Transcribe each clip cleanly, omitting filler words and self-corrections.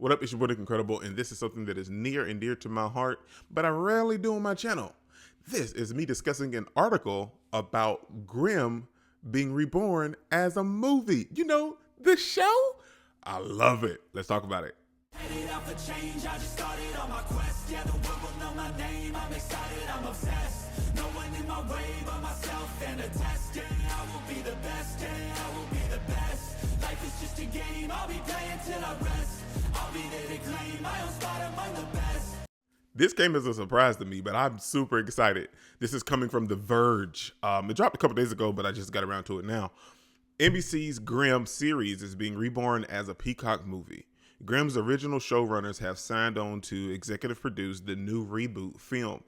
What up, it's your boy Nick Incredible, and this is something that is near and dear to my heart, but I rarely do on my channel. This is me discussing an article about Grimm being reborn as a movie. You know, the show? I love it. Let's talk about it. Headed out for change, I just started on my quest. Yeah, the world will know my name, I'm excited, I'm obsessed. No one in my way but myself and a test. Yeah, I will be the best, yeah, I will be the best. Life is just a game, I'll be playing till I rest. I'll be there to claim my own spot among the best. This came as a surprise to me, but I'm super excited. This is coming from The Verge. It dropped a couple days ago, but I just got around to it now. NBC's GRIMM Series is being reborn as a Peacock movie. Grimm's original showrunners have signed on to executive produce the new reboot film.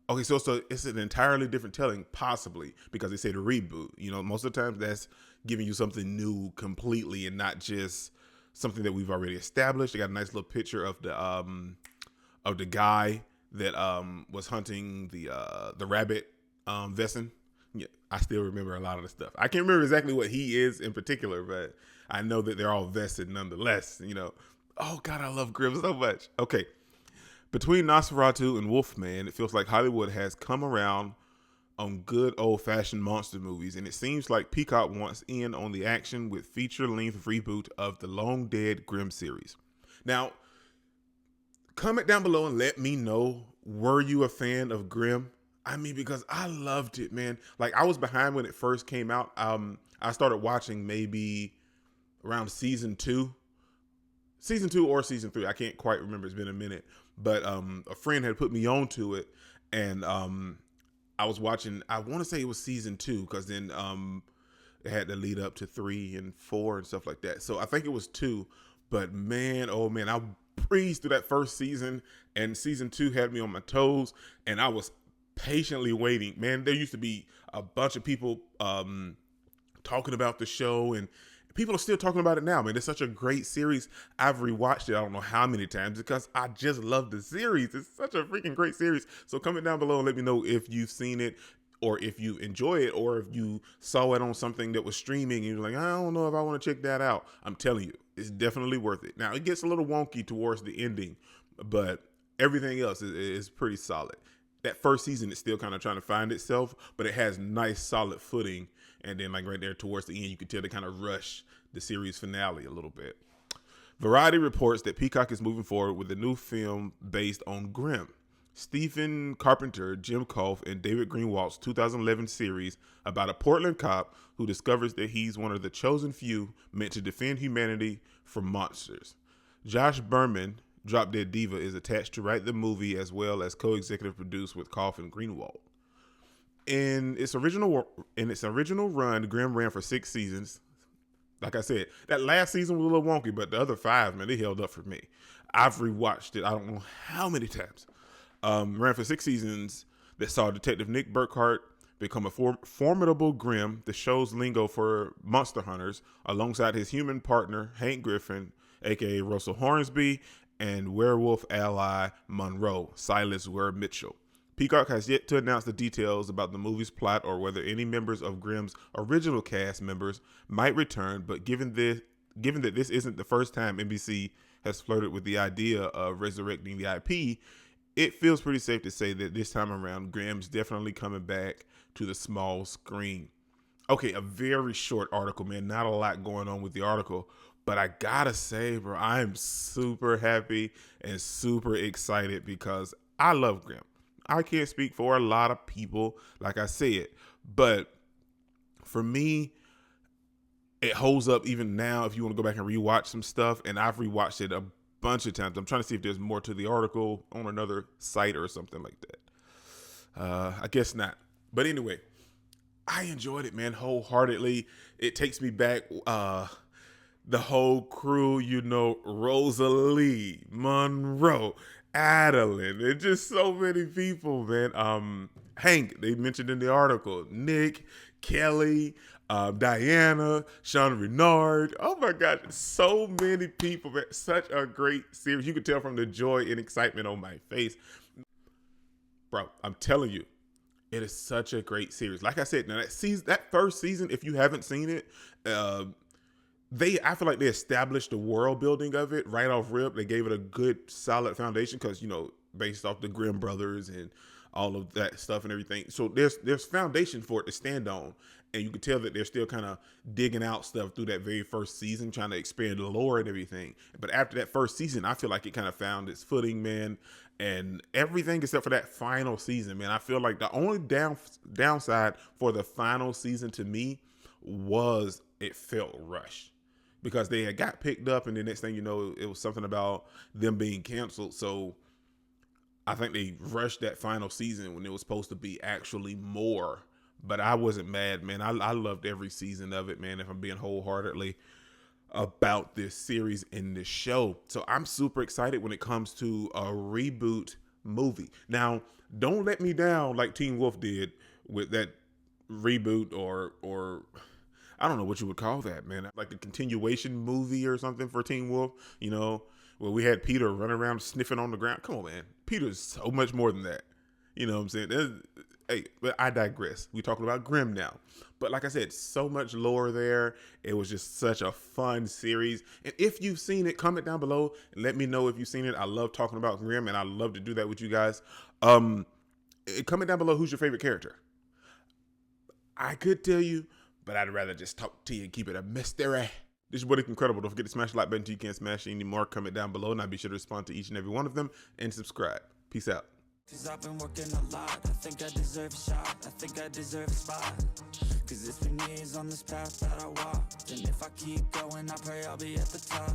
Okay, so it's an entirely different telling, possibly, because they say the reboot. You know, most of the time that's giving you something new completely and not just something that we've already established. They got a nice little picture of the guy that was hunting the rabbit Vesson. Yeah, I still remember a lot of the stuff. I can't remember exactly what he is in particular, but I know that they're all vested nonetheless. You know, oh God, I love Grimm so much. Okay, between Nosferatu and Wolfman, it feels like Hollywood has come around on good old-fashioned monster movies, and it seems like Peacock wants in on the action with feature-length reboot of the long-dead Grimm series. Now, comment down below and let me know, were you a fan of Grimm? I mean, because I loved it, man. Like, I was behind when it first came out. I started watching maybe around season two or season three. I can't quite remember. It's been a minute. But a friend had put me on to it, and I was watching, I want to say it was season two, because then it had to lead up to 3 and 4 and stuff like that. So I think it was 2. But man, oh man, I breezed through that first season, and season 2 had me on my toes, and I was patiently waiting. Man, there used to be a bunch of people talking about the show, and people are still talking about it now, man. It's such a great series. I've rewatched it I don't know how many times because I just love the series. It's such a freaking great series. So comment down below and let me know if you've seen it, or if you enjoy it, or if you saw it on something that was streaming and you're like, I don't know if I want to check that out. I'm telling you, it's definitely worth it. Now, it gets a little wonky towards the ending, but everything else is pretty solid. That first season is still kind of trying to find itself, but it has nice solid footing. And then like right there towards the end, you can tell they kind of rush the series finale a little bit. Variety reports that Peacock is moving forward with a new film based on Grimm. Stephen Carpenter, Jim Kolf, and David Greenwalt's 2011 series about a Portland cop who discovers that he's one of the chosen few meant to defend humanity from monsters. Josh Berman, Drop Dead Diva, is attached to write the movie as well as co-executive produce with Kolf and Greenwalt. In its original run, Grimm ran for 6 seasons. Like I said, that last season was a little wonky, but the other 5, man, they held up for me. I've rewatched it I don't know how many times. Ran for 6 seasons that saw Detective Nick Burkhart become a formidable Grimm, the show's lingo for monster hunters, alongside his human partner, Hank Griffin, aka Russell Hornsby, and werewolf ally Monroe, Silas Ware Mitchell. Peacock has yet to announce the details about the movie's plot or whether any members of Grimm's original cast members might return, but given that this isn't the first time NBC has flirted with the idea of resurrecting the IP, it feels pretty safe to say that this time around, Grimm's definitely coming back to the small screen. Okay, a very short article, man. Not a lot going on with the article, but I gotta say, bro, I am super happy and super excited because I love Grimm. I can't speak for a lot of people, like I said, but for me, it holds up even now if you want to go back and rewatch some stuff, and I've rewatched it a bunch of times. I'm trying to see if there's more to the article on another site or something like that. I guess not. But anyway, I enjoyed it, man, wholeheartedly. It takes me back, the whole crew, you know, Rosalie, Monroe, Adeline, and just so many people, man. Hank, they mentioned in the article, Nick, Kelly, Diana, Sean Renard. Oh my God, so many people, man. Such a great series. You could tell from the joy and excitement on my face. Bro, I'm telling you, it is such a great series. Like I said, now that first season, if you haven't seen it, I feel like they established the world building of it right off rip. They gave it a good solid foundation because, you know, based off the Grimm brothers and all of that stuff and everything. So there's foundation for it to stand on. And you can tell that they're still kind of digging out stuff through that very first season, trying to expand the lore and everything. But after that first season, I feel like it kind of found its footing, man. And everything except for that final season, man. I feel like the only downside for the final season to me was it felt rushed because they had got picked up, and the next thing you know, it was something about them being canceled. So I think they rushed that final season when it was supposed to be actually more. But I wasn't mad, man. I loved every season of it, man, if I'm being wholeheartedly about this series and this show. So I'm super excited when it comes to a reboot movie. Now, don't let me down like Teen Wolf did with that reboot or I don't know what you would call that, man. Like a continuation movie or something for Teen Wolf, you know, where we had Peter running around sniffing on the ground. Come on, man. Peter's so much more than that. You know what I'm saying? Hey, but I digress. We're talking about Grimm now. But like I said, so much lore there. It was just such a fun series. And if you've seen it, comment down below and let me know if you've seen it. I love talking about Grimm, and I love to do that with you guys. Comment down below who's your favorite character. I could tell you, but I'd rather just talk to you and keep it a mystery. This is what is incredible. Don't forget to smash the like button so you can't smash any more. Comment down below, and I'll be sure to respond to each and every one of them and subscribe. Peace out. Cause I've been working a lot, I think I deserve a shot, I think I deserve a spot. Cause it's been years on this path that I walked, and if I keep going, I pray I'll be at the top.